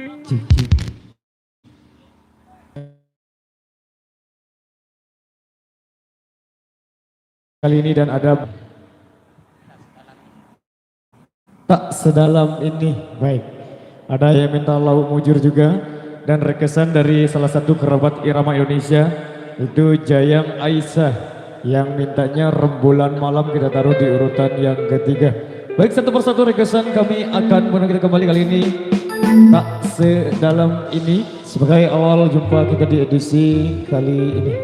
Cik, cik. Kali ini dan ada tak sedalam ini. Baik, ada yang minta lauk mujur juga dan requestan dari salah satu kerabat irama Indonesia, itu Jayang Aisyah yang mintanya rembulan malam, kita taruh di urutan yang ketiga. Baik, satu persatu requestan kami akan menunggu kembali kali ini tak sedalam ini sebagai awal jumpa kita di edisi kali ini.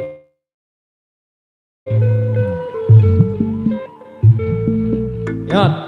Ya.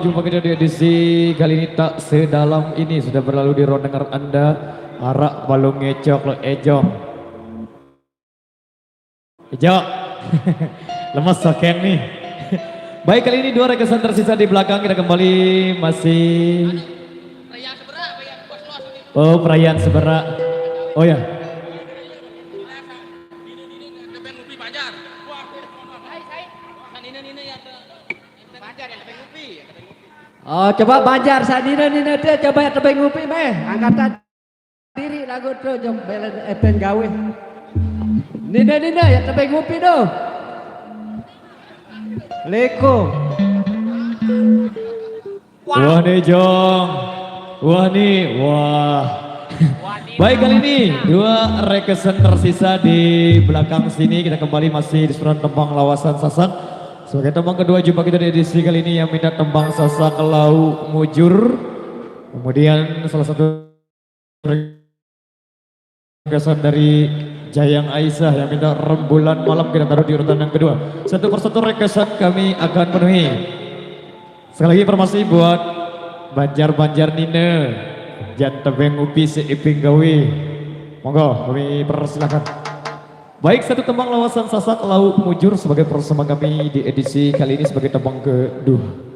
jumpa kita di edisi kali ini tak sedalam ini sudah berlalu di ruang dengar Anda. Arak balung ngecok lo ejong. Ejok. Lemas soken nih. Baik, kali ini 2 rekesan tersisa di belakang, kita kembali masih perayaan seberak. Oh ya. Oh, coba Banjar sadina nina teh coba ya tebing ngupi meh angkatan diri lagu tuh jom belen eten gawe. Nina ya tebing ngupi do. Leko. Wah nih Jong. Wah nih, wah. Baik, kali ini 2 rekesan tersisa di belakang sini, kita kembali masih di seberang tembang lawasan sasak. Sebagai tembang kedua jumpa kita di edisi kali ini yang minta tembang sasak lau mujur. Kemudian salah satu rekesan dari Jayang Aisyah yang minta rembulan malam, kita taruh di urutan yang kedua. Satu persatu rekesan kami akan penuhi. Sekali lagi informasi buat Banjar Nine, jan tebeng upi seiping gawe. Monggo kami persilakan. Baik, satu tembang lawasan sasak lau mujur sebagai persema kami di edisi kali ini sebagai tembang kedua.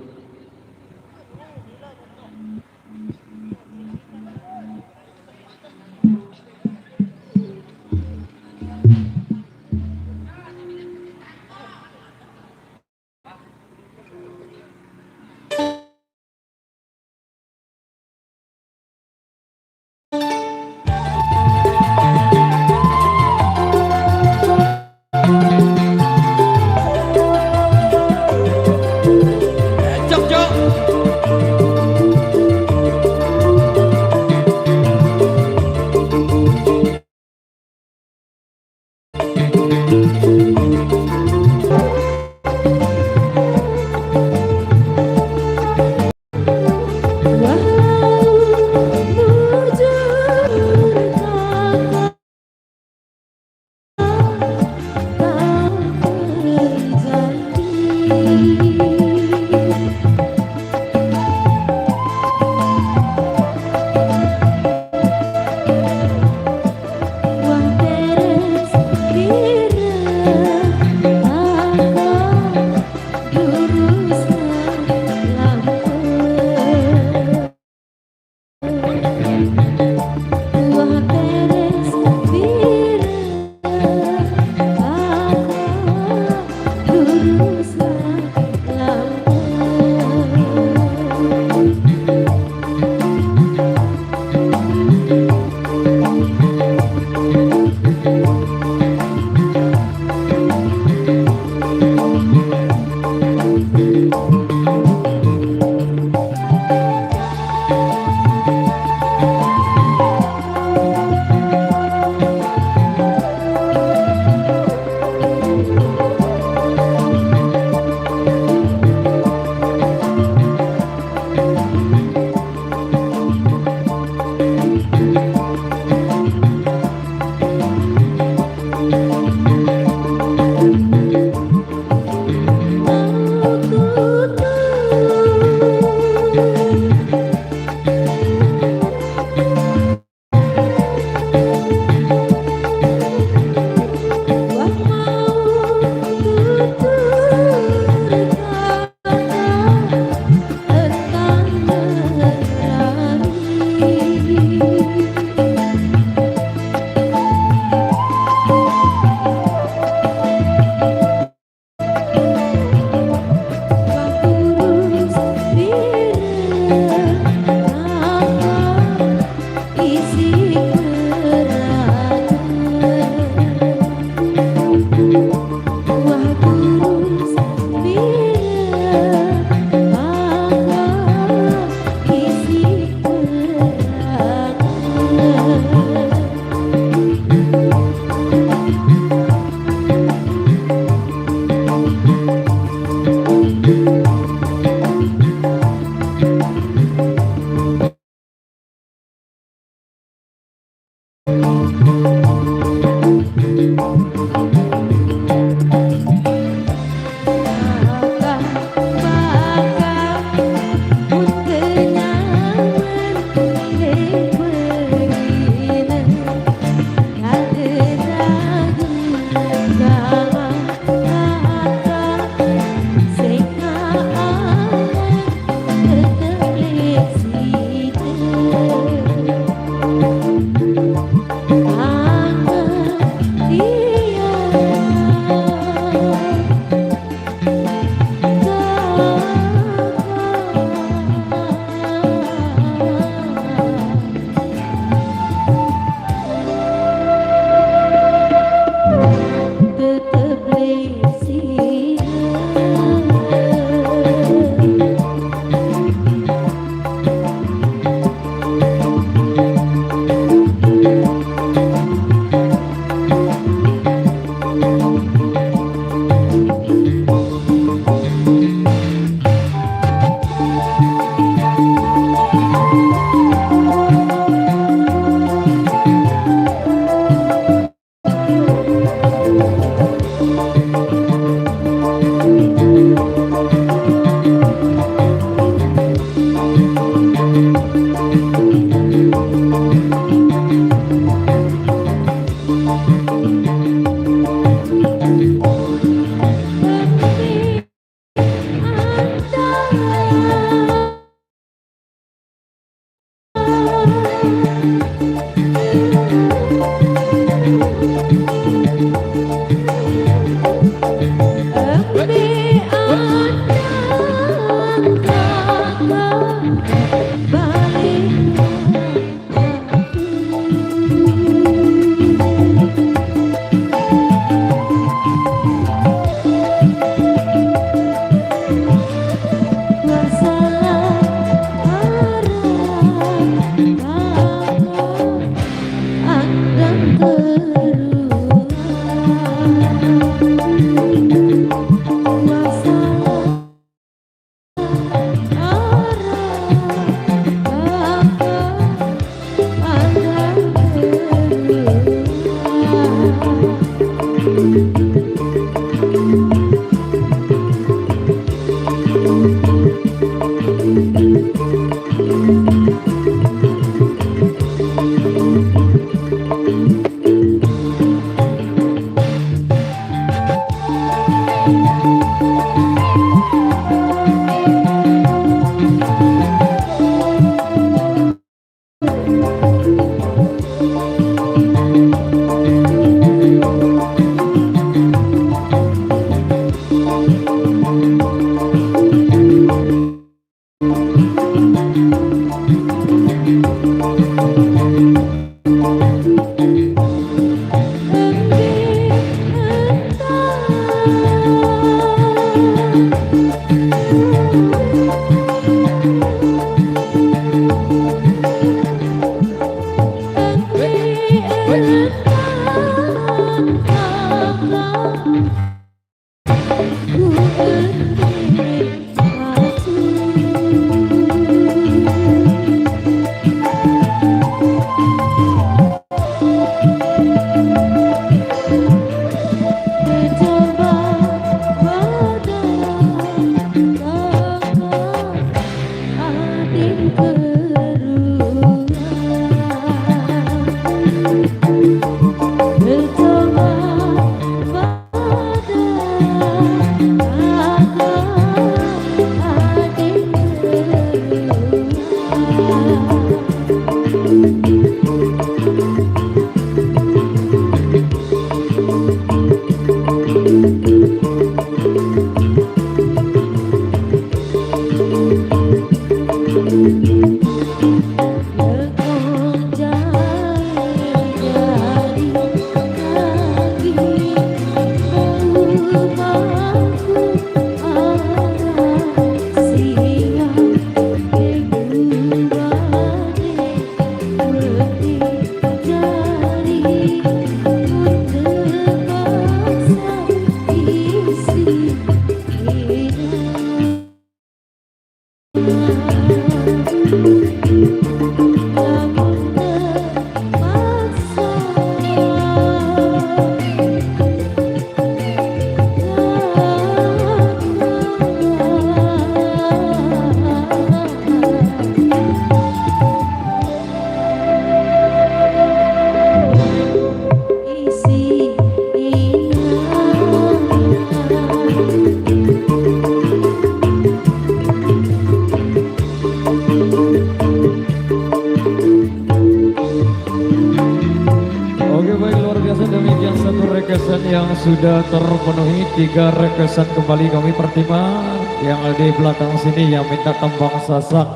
yang sudah terpenuhi, 3 requestan kembali kami pertimbangan. Yang ada di belakang sini yang minta tembang sasak,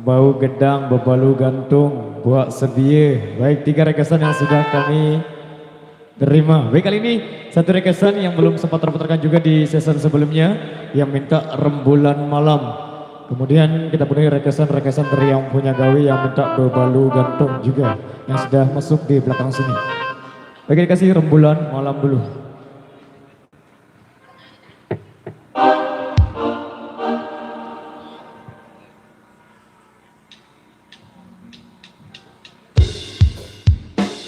bau gedang, bebalu gantung, buat sebie. Baik, 3 requestan yang sudah kami terima. Baik, kali ini 1 requestan yang belum sempat terputarkan juga di season sebelumnya yang minta rembulan malam. Kemudian kita punya requestan dari yang punya gawe yang minta bebalu gantung juga yang sudah masuk di belakang sini. Baik, dikasih rembulan malam dulu.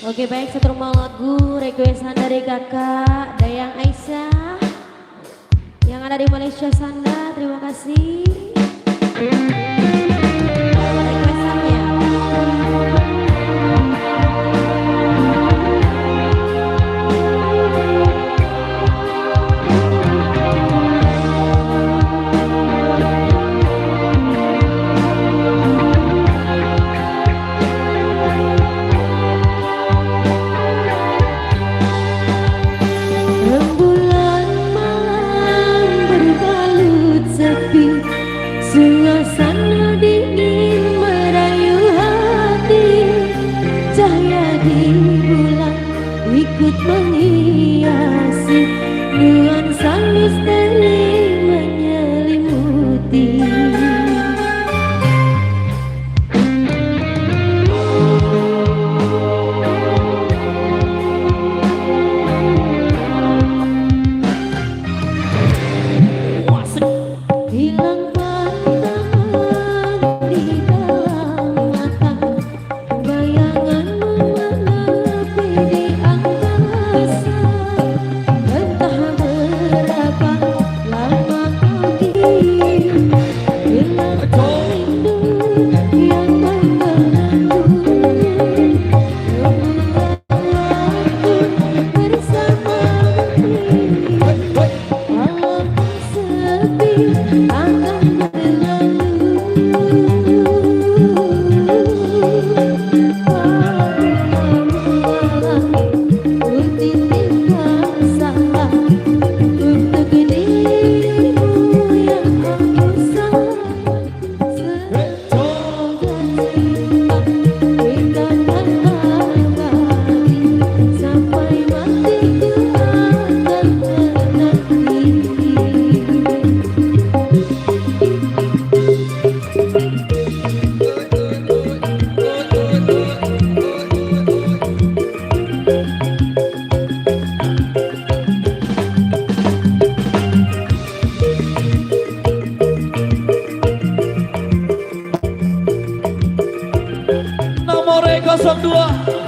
Oke, baik, satu rumah lagu requestan dari kakak Dayang Aisyah yang ada di Malaysia sana. Terima kasih. Requestannya. Rembulan malam berbalut sepi, suasana dingin merayu hati. Cahaya di bulan ikut menghiasi, nuansa misteri menyelimuti. Hilang pandangan di dalam mata, bayangan menepi di angkasa. Entah berapa sore 02.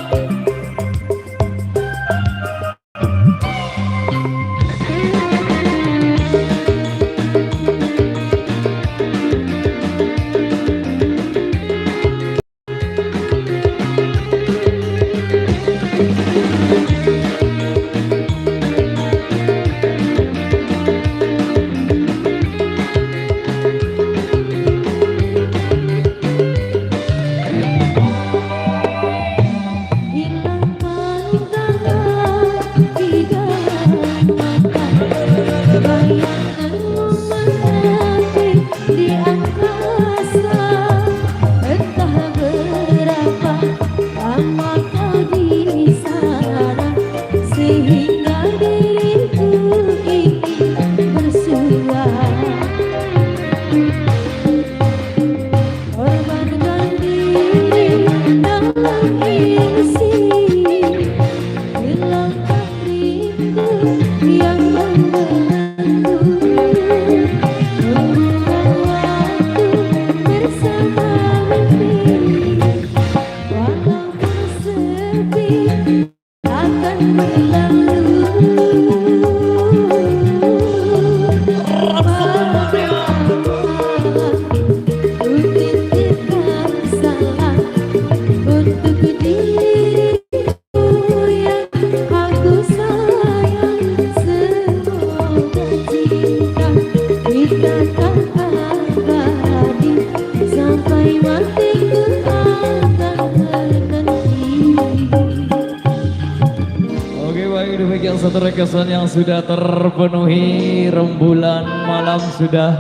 Satu requestan yang sudah terpenuhi, rembulan malam sudah.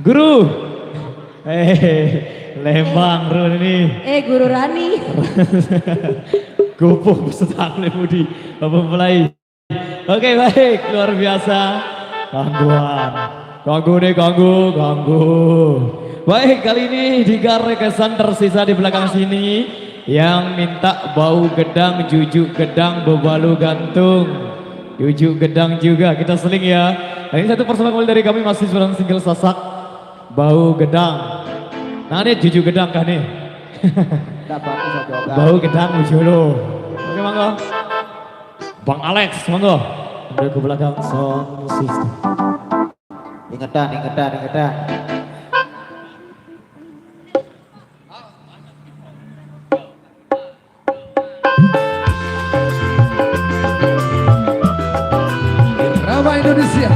Guru, Lembang Run ini. Guru Rani. Gopoh peserta Budi, Bapak Pelai. Oke baik, luar biasa. Gangguan, ganggu. Baik, kali ini tiga requestan tersisa di belakang sini. Yang minta bau gedang, jujuk gedang, bebalu gantung. Jujuk gedang juga, kita seling ya. Nah, ini satu persembahan dari kami masih seorang single Sasak. Bau gedang. Nah ini jujuk gedang kah nih? Bau gedang ujolo. Oke monggo. Bang Alex monggo. Udah ke belakang sound system. Ingetan. Irama Indonesia.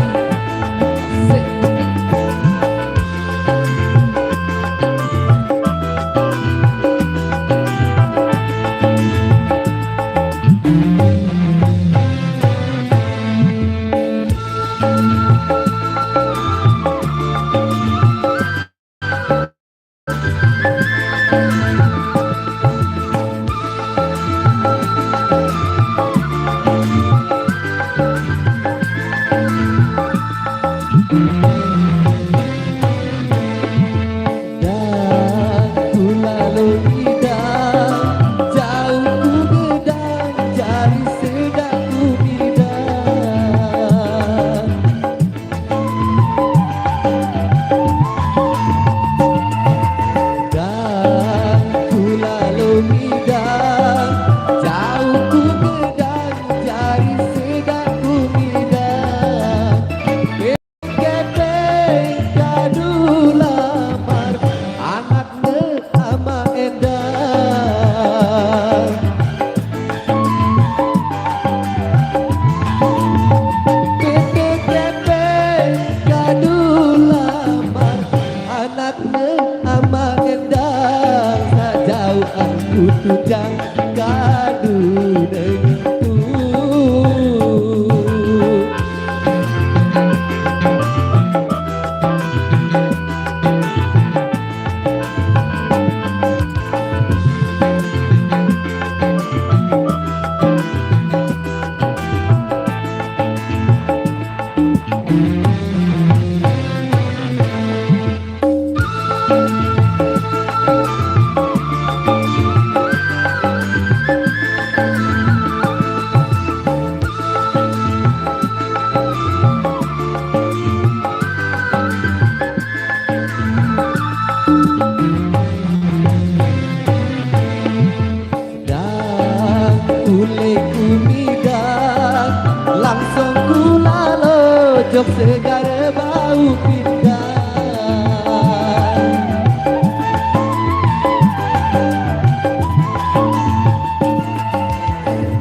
umidang langsung kulalo jok segar bau pindang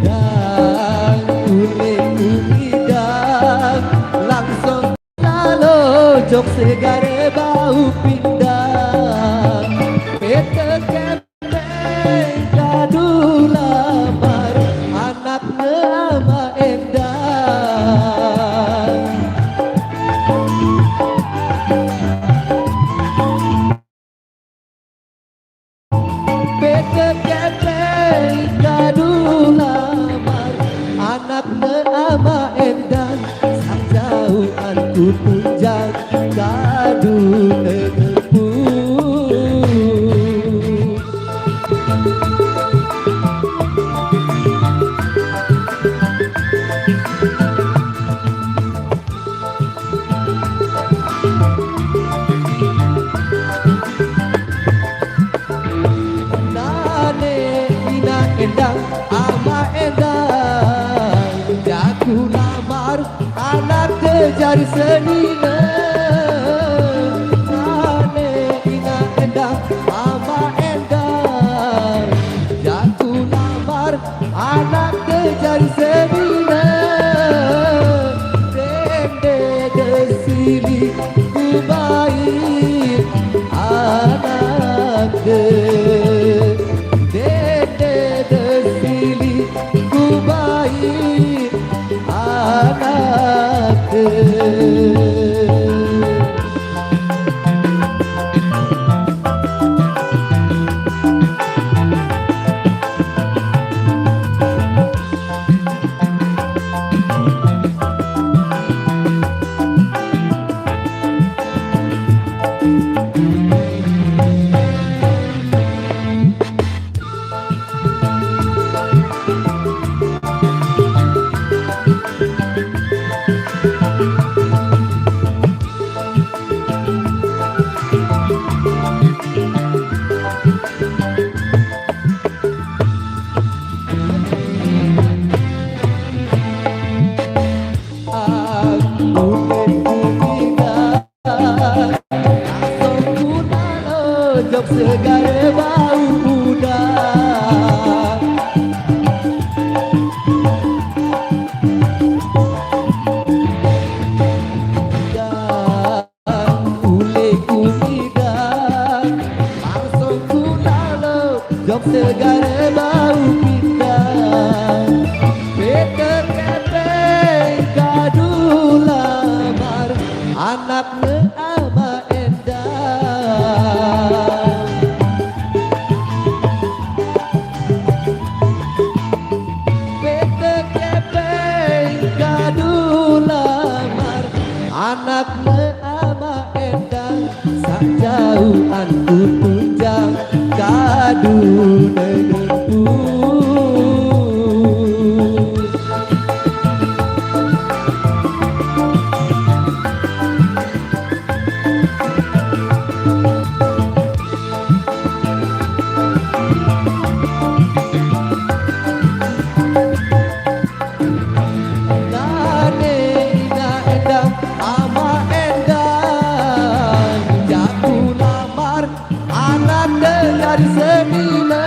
dan kulit umidang langsung kulalo jok segar bau pindang pete kembeng kadu lamar anak nama endang pete kembeng kadu lamar anak nama endang sang jauhan ku tunjang kadu tegepu endang ama endang jaku lamar anak kejari senina nane ina endang ama endang jaku lamar anak kejari senina dende desili ku baik anak ke segar bau udang dan ule kumidang langsung kulalo jok segar bau pindang Peter kepeng kadu lamar anak ama endang anak ama endang sak jauhan ku tunjang kadu nenempu dari semina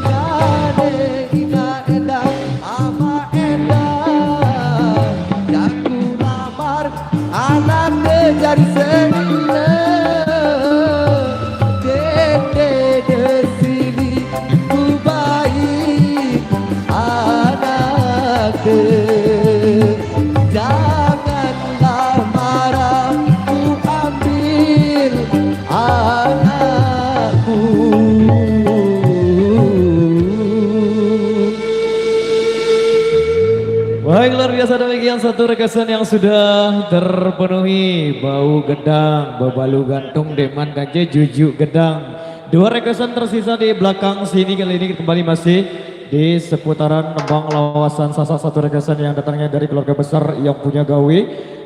kade ina endang ama endang jaku lamar anak dari semina dede desili ku baik anak janganlah marah ku ambil anakku. Baik, luar biasa, demikian satu rekesan yang sudah terpenuhi. Bau gedang, bebalu gantung, deman ganje, jujuk gedang. Dua rekesan tersisa di belakang sini. Kali ini kembali masih di seputaran Nembang Lawasan Sasak. Satu rekesan yang datangnya dari keluarga besar yang punya gawe,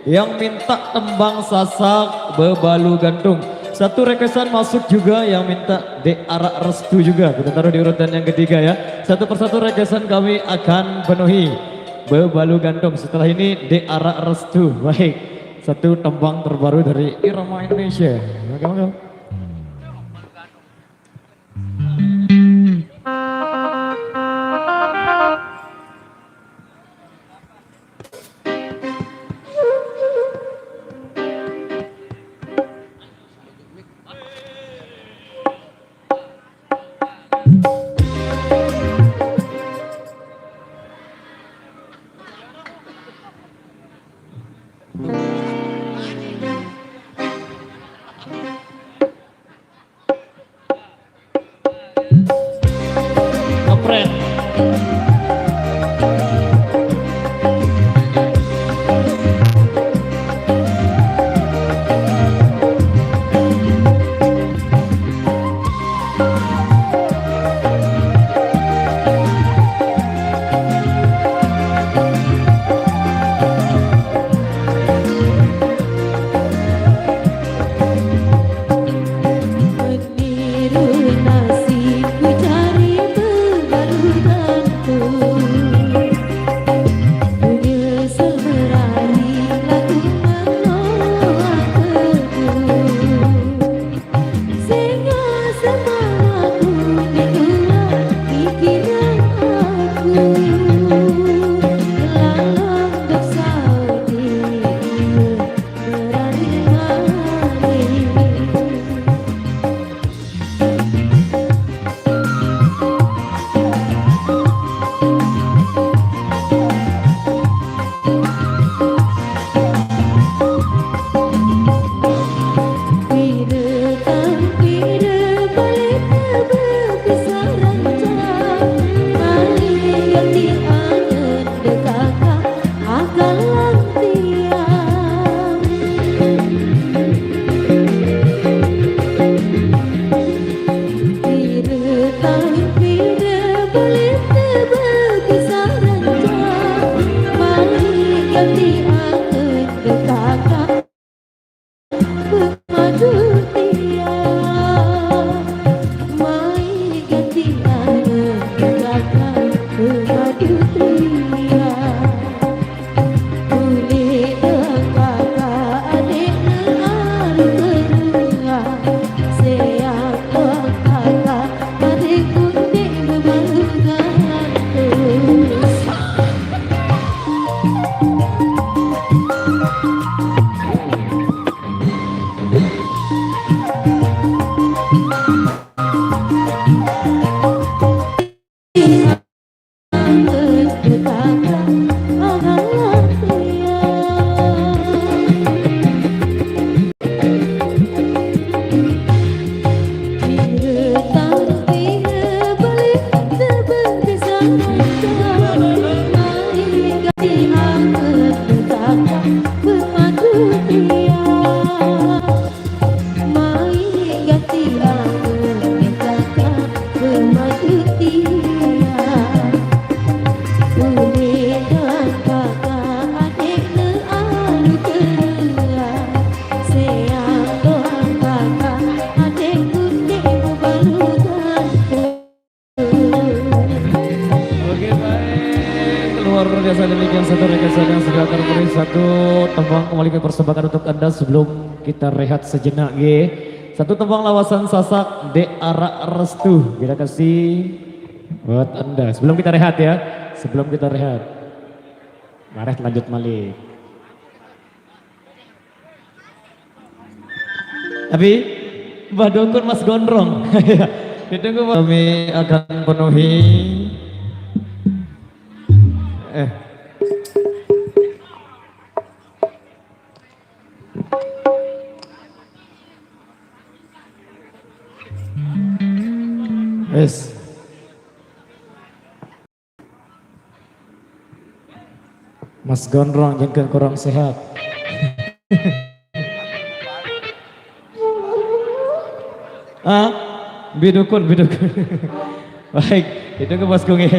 yang minta tembang sasak bebalu gantung. satu requestan masuk juga yang minta De Ara Restu juga. Kita taruh di urutan yang ketiga ya. Satu persatu requestan kami akan penuhi. Bebalu gandum. Setelah ini De Ara Restu. Baik. Satu tembang terbaru dari Irama Indonesia. Monggo. Kepret. Meniru nasibku cari berbalutanku. Menyesal berari lagu menolak teguh. Sehingga semangatku itulah pikiran aku. Lalang bersaudi berani mari. luar biasa demikian satu requestan yang sudah terpenuhi. Satu tembang kembali ke persembahan untuk Anda sebelum kita rehat sejenak G. Satu tembang lawasan Sasak De Ara Restu kita kasih buat Anda sebelum kita rehat ya. Sebelum kita rehat. Mari lanjut Malik. Tapi Mbah Dukun Mas Gondrong. Ditunggu kami akan penuhi. Yes. Mas Gondrong jangan kurang sehat. Bidukun. Baik, itu ke Mas Gungi.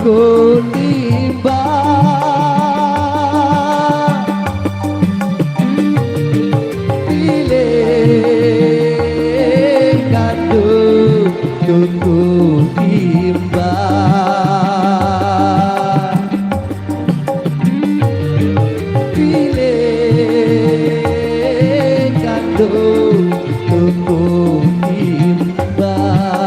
tunggu timbang pilih kandung tunggu timbang pilih kandung tunggu timbang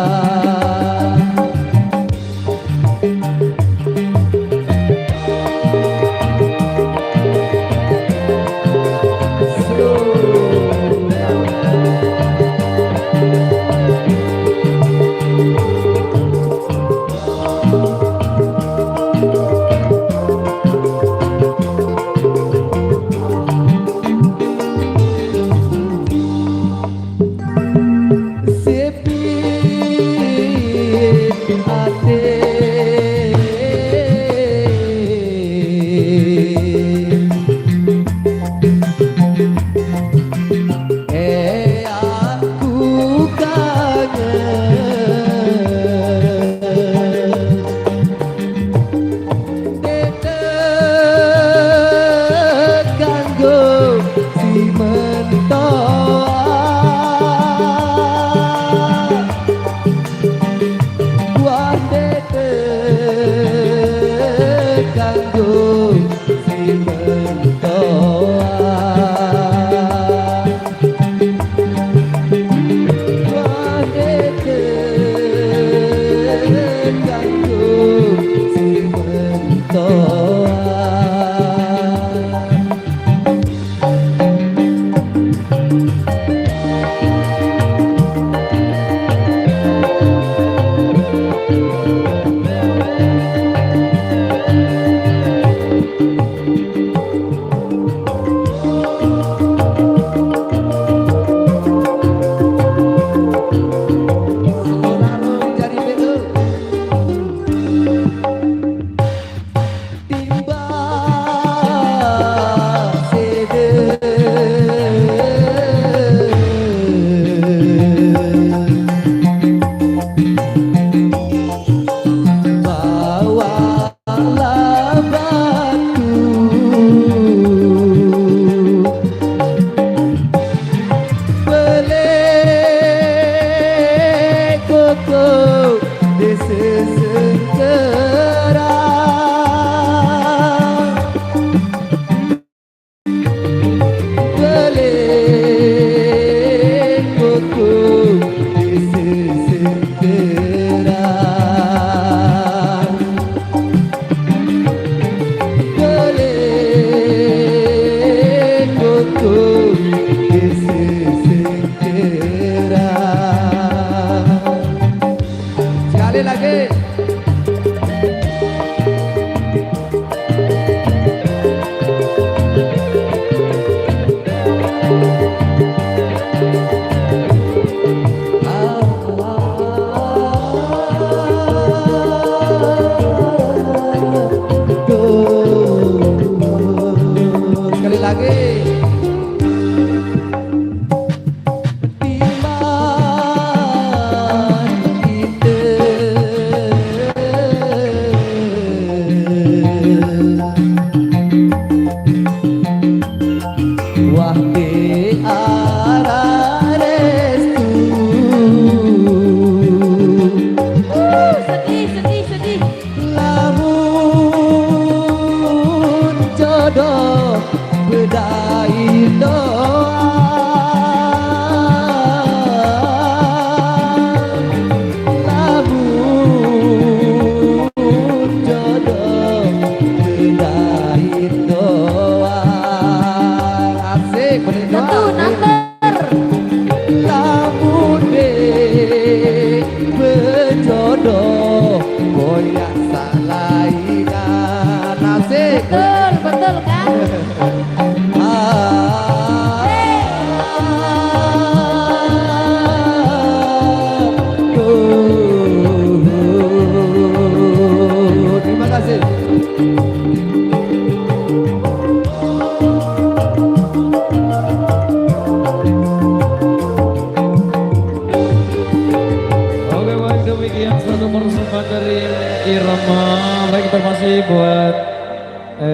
irama. Baik, informasi buat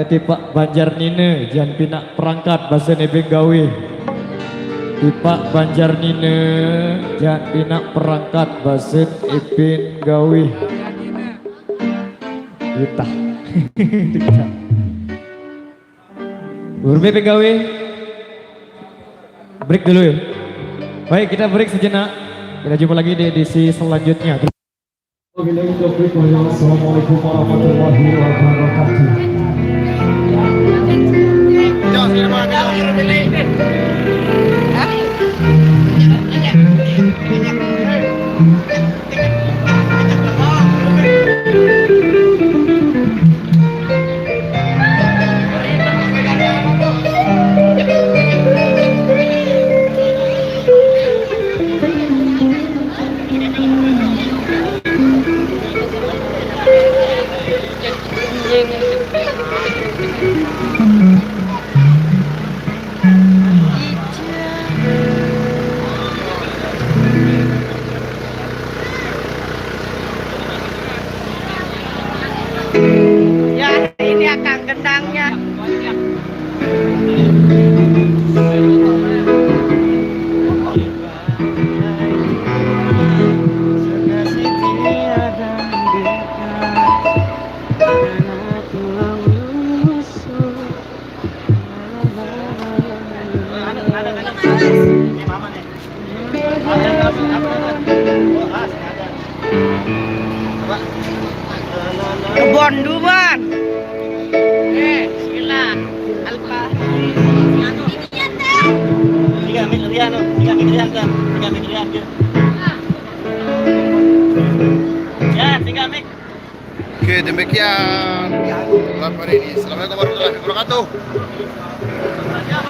Tipak Banjar Nine, Jan Pinak perangkat bahasa nebeng gawe. Tipak Banjar Nine, Jan Pinak perangkat bahasa ebeng gawe. Kita. Urbe gawe. Break dulu ya. Baik, kita break sejenak. Kita jumpa lagi di edisi selanjutnya. Assalamualaikum warahmatullahi wabarakatuh. Ya, ini akan gendangnya. Kebon duman. Sila. Alpa. 3 miliar, 3 miliar kan? 3 miliar ke? Ya, 3 mik. Oke, demikian laporan ini. Assalamualaikum warahmatullahi wabarakatuh.